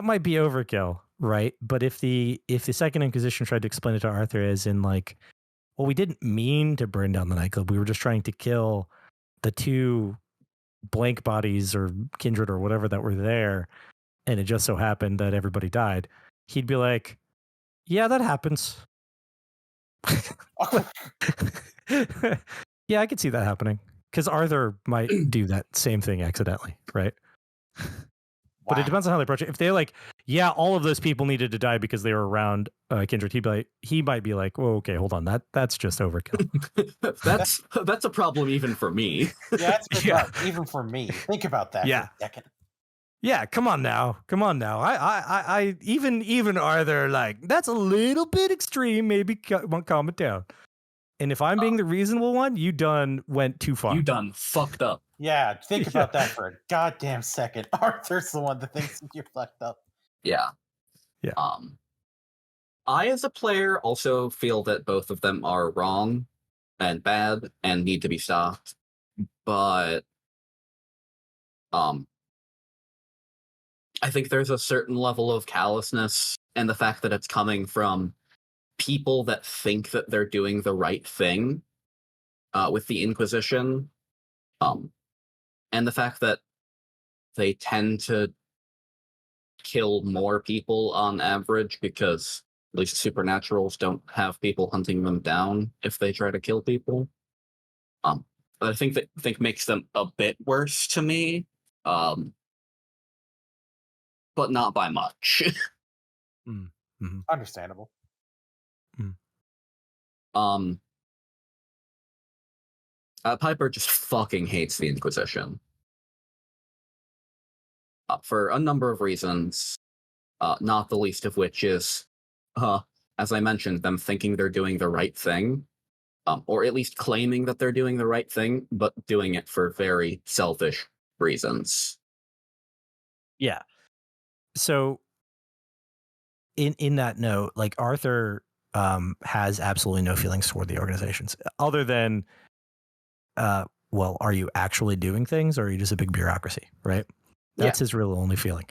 might be overkill, right? But if the Second Inquisition tried to explain it to Arthur as in like, well, we didn't mean to burn down the nightclub. We were just trying to kill the 2 blank bodies or kindred or whatever that were there, and it just so happened that everybody died. He'd be like, yeah, that happens. Yeah, I could see that happening. because Arthur might do that same thing accidentally, right? But it Wow. depends on how they approach it. If they're like, yeah, all of those people needed to die because they were around Kindred, he might be like, whoa, okay, hold on, that's just overkill. that's a problem even for me. Yeah, that's a bit Yeah. much, even for me. Think about that Yeah. for a second. Yeah, come on now. I even Arthur, like, that's a little bit extreme. Maybe calm it down. And if I'm being the reasonable one, you done went too far. You done fucked up. Yeah, think about that for a goddamn second. Arthur's the one that thinks you're fucked up. Yeah. Yeah. I, as a player, also feel that both of them are wrong and bad and need to be stopped. But I think there's a certain level of callousness and the fact that it's coming from people that think that they're doing the right thing with the Inquisition, and the fact that they tend to kill more people on average because at least supernaturals don't have people hunting them down if they try to kill people. I think makes them a bit worse to me, but not by much. Mm-hmm. Understandable. Piper just fucking hates the Inquisition. For a number of reasons, not the least of which is, as I mentioned, them thinking they're doing the right thing, or at least claiming that they're doing the right thing, but doing it for very selfish reasons. Yeah. So, in that note, like, Arthur has absolutely no feelings toward the organizations, other than, well, are you actually doing things, or are you just a big bureaucracy, right? That's his real only feeling.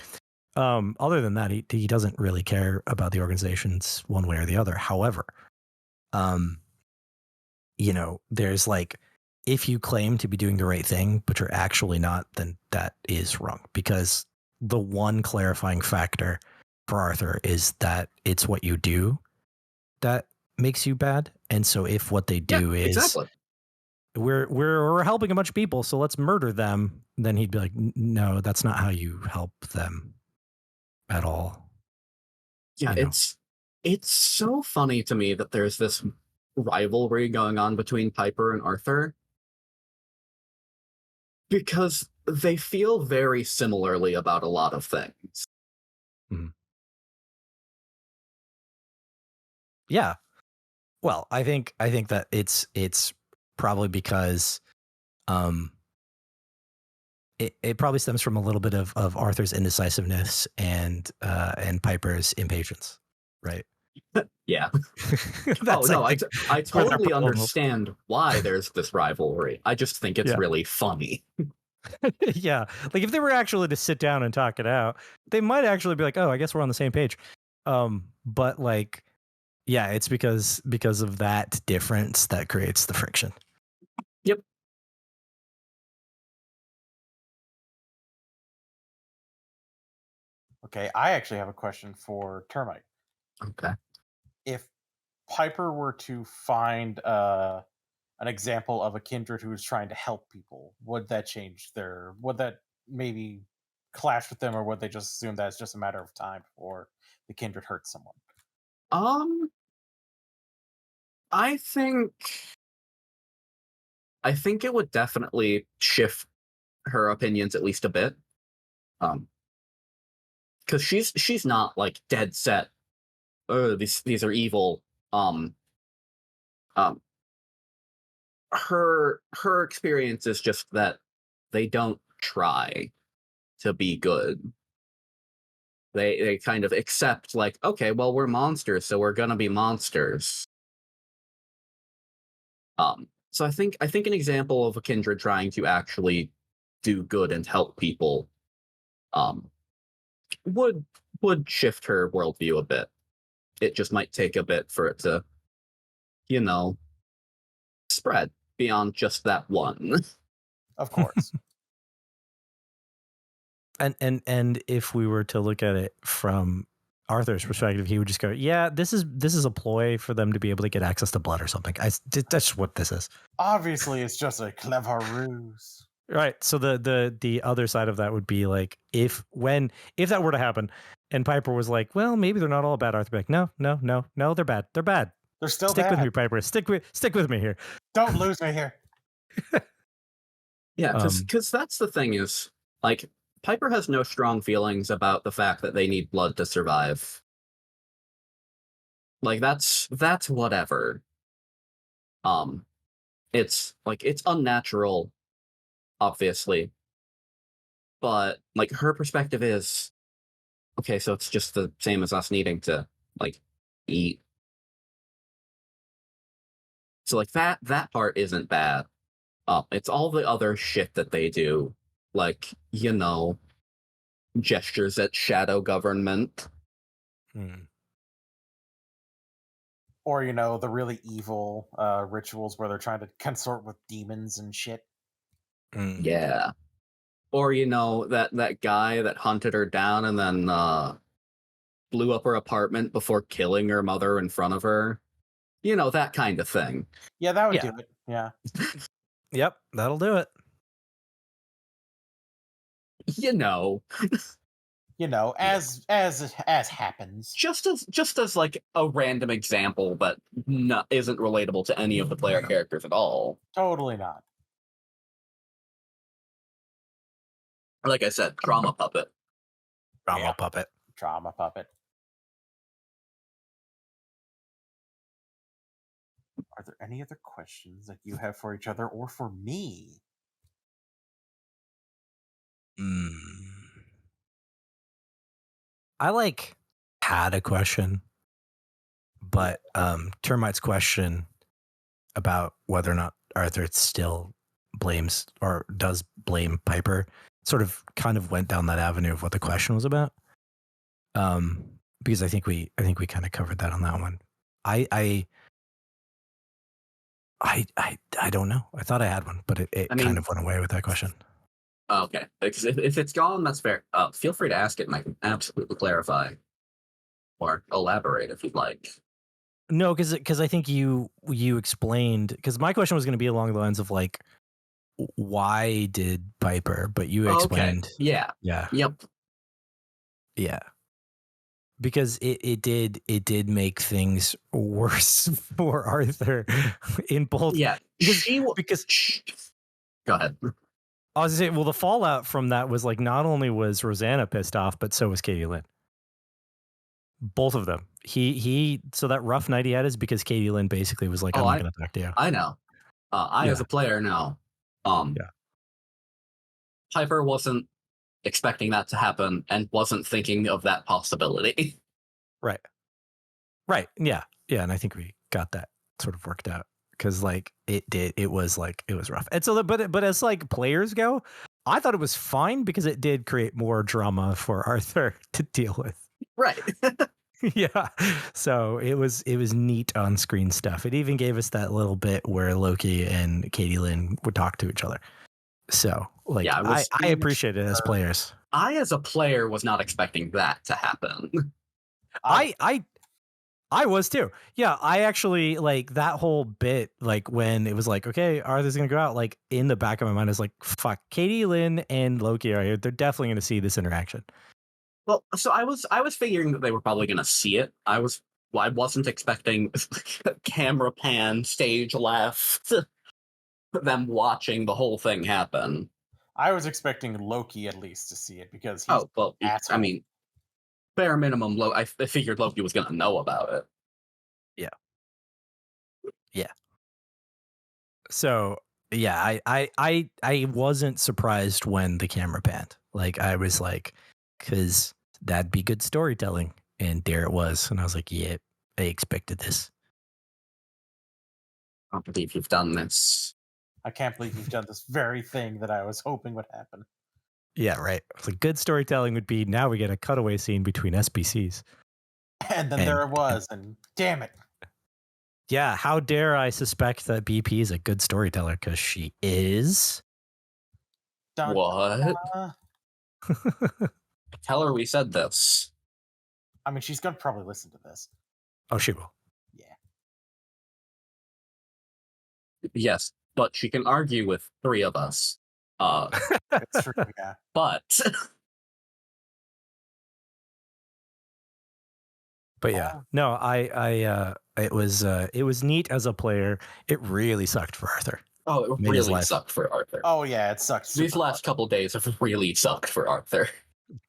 Other than that, he doesn't really care about the organizations one way or the other. However, there's like, if you claim to be doing the right thing, but you're actually not, then that is wrong, because the one clarifying factor for Arthur is that it's what you do that makes you bad. And so if what they do is exactly. we're helping a bunch of people, so let's murder them, then he'd be like, no, that's not how you help them at all. Yeah, it's so funny to me that there's this rivalry going on between Piper and Arthur, because they feel very similarly about a lot of things. Mm-hmm. Yeah. Well, I think that it's probably because it probably stems from a little bit of Arthur's indecisiveness and Piper's impatience, right? Yeah. That's, I totally understand why there's this rivalry. I just think it's really funny. Yeah. Like, if they were actually to sit down and talk it out, they might actually be like, oh, I guess we're on the same page. But like, yeah, it's because of that difference that creates the friction. Yep. Okay, I actually have a question for Termite. Okay. If Piper were to find an example of a kindred who is trying to help people, would that maybe clash with them, or would they just assume that it's just a matter of time before the kindred hurts someone? I think it would definitely shift her opinions at least a bit. Because she's not like dead set, oh, these are evil. Her experience is just that they don't try to be good. They kind of accept, like, okay, well, we're monsters, so we're gonna be monsters. So I think an example of a kindred trying to actually do good and help people would shift her worldview a bit. It just might take a bit for it to, spread beyond just that one. Of course. And if we were to look at it from Arthur's perspective, he would just go, "Yeah, this is a ploy for them to be able to get access to blood or something." That's what this is. Obviously, it's just a clever ruse. Right. So the other side of that would be like if that were to happen, and Piper was like, "Well, maybe they're not all bad." Arthur would be like, "No, they're bad. They're bad. They're still Stick with bad. me, Piper. Stick with me here." Don't lose me here. Yeah, because that's the thing is, like, Piper has no strong feelings about the fact that they need blood to survive. Like, that's whatever. It's like it's unnatural, obviously, but like her perspective is okay. So it's just the same as us needing to like eat. So like that part isn't bad. It's all the other shit that they do, like gestures at shadow government. Or, the really evil rituals where they're trying to consort with demons and shit. Yeah. Or, that guy that hunted her down and then blew up her apartment before killing her mother in front of her. That kind of thing. Yeah, that would do it. Yeah. Yep, that'll do it. As happens. Just as like a random example that isn't relatable to any of the player characters at all. Totally not. Like I said, drama puppet. Drama puppet. Drama puppet. Are there any other questions that you have for each other or for me? I had a question, but Termite's question about whether or not Arthur still blames or does blame Piper sort of kind of went down that avenue of what the question was about. Because I think we kind of covered that on that one. I don't know. I thought I had one, but it kind of went away with that question. Okay, because if it's gone, that's fair. Feel free to ask it, and I can absolutely clarify or elaborate if you'd like. No, because I think you explained, because my question was going to be along the lines of like, why did Piper? But you explained. Okay. Yeah. Yep. Yeah. Because it did make things worse for Arthur in both. Yeah. Because go ahead. I was saying, well, the fallout from that was like not only was Rosanna pissed off, but so was Katie Lynn. Both of them. So that rough night he had is because Katie Lynn basically was like, "I'm not going to talk to you." I know. As a player know. Piper wasn't expecting that to happen and wasn't thinking of that possibility. Right. Yeah. And I think we got that sort of worked out because like it was rough. And so, but as like players go, I thought it was fine because it did create more drama for Arthur to deal with. Right. Yeah. So it was neat on screen stuff. It even gave us that little bit where Loki and Katie Lynn would talk to each other. So like, I appreciate it as players. I, as a player, was not expecting that to happen. I was too. Yeah, I actually like that whole bit, like when it was like, okay, Arthur's gonna go out, like in the back of my mind is like, fuck, Katie Lynn and Loki are here. They're definitely gonna see this interaction. Well, so I was figuring that they were probably gonna see it. I wasn't expecting camera pan, stage left, them watching the whole thing happen. I was expecting Loki at least to see it because he's I mean, bare minimum, I figured Loki was going to know about it. Yeah. So yeah, I wasn't surprised when the camera panned. Like I was like, because that'd be good storytelling, and there it was, and I was like, yeah, I expected this. I can't believe you've done this. I can't believe you've done this very thing that I was hoping would happen. Yeah, right. So good storytelling would be now we get a cutaway scene between SBCs. And then there it was, and damn it. Yeah, how dare I suspect that BP is a good storyteller, because she is. What? Tell her we said this. I mean, she's gonna probably listen to this. Oh, she will. Yeah. Yes, but she can argue with 3 of us. It's true, yeah. But But yeah, no, it was neat as a player. It really sucked for Arthur. it Made his really life. sucked for Arthur. Oh yeah, it sucks. These last couple days have really sucked for Arthur.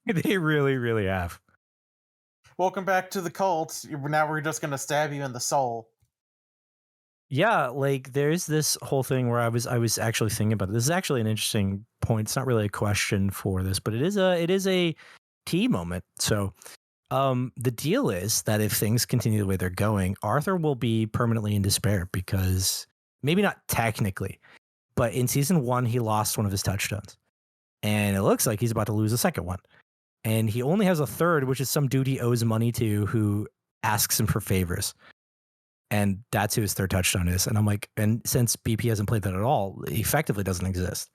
They really, really have. Welcome back to the cult. Now we're just gonna stab you in the soul. Yeah, like there's this whole thing where I was actually thinking about it. This is actually an interesting point. It's not really a question for this, but it is a key moment. So the deal is that if things continue the way they're going, Arthur will be permanently in despair because maybe not technically, but in season 1 he lost one of his touchdowns. And it looks like he's about to lose a second one. And he only has a third, which is some dude he owes money to who asks him for favors. And that's who his third touchdown is. And I'm like, and since BP hasn't played that at all, it effectively doesn't exist.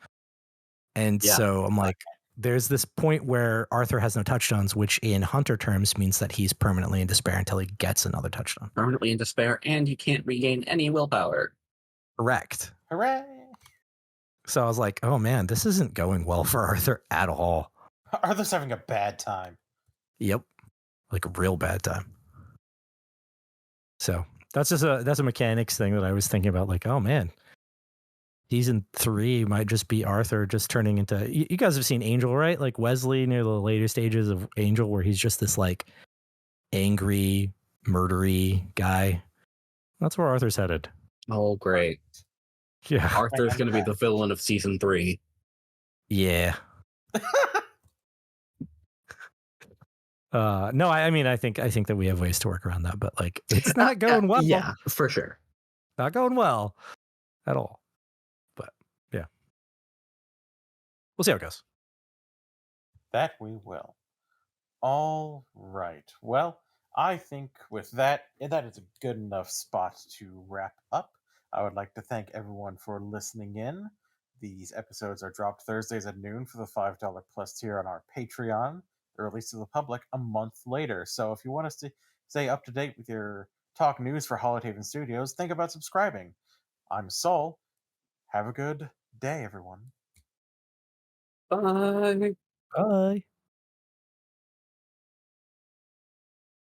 And so I'm like, there's this point where Arthur has no touchdowns, which in Hunter terms means that he's permanently in despair until he gets another touchdown. Permanently in despair, and you can't regain any willpower. Correct. Hooray! So I was like, oh man, this isn't going well for Arthur at all. Arthur's having a bad time. Yep. Like a real bad time. So that's a mechanics thing that I was thinking about. Like, oh man, season 3 might just be Arthur just turning into. You guys have seen Angel, right? Like Wesley near the later stages of Angel, where he's just this like angry, murdery guy. That's where Arthur's headed. Oh, great. Yeah. Arthur's going to be the villain of season 3. Yeah. No, I mean, I think that we have ways to work around that, but like, it's not going well. Yeah, for sure. Not going well at all. But yeah, we'll see how it goes. That we will. All right. Well, I think with that is a good enough spot to wrap up. I would like to thank everyone for listening in. These episodes are dropped Thursdays at noon for the $5 plus tier on our Patreon. They're released to the public a month later. So if you want us to stay up to date with your talk news for Hallowed Haven Studios, think about subscribing. I'm Saul. Have a good day, everyone. Bye. Bye.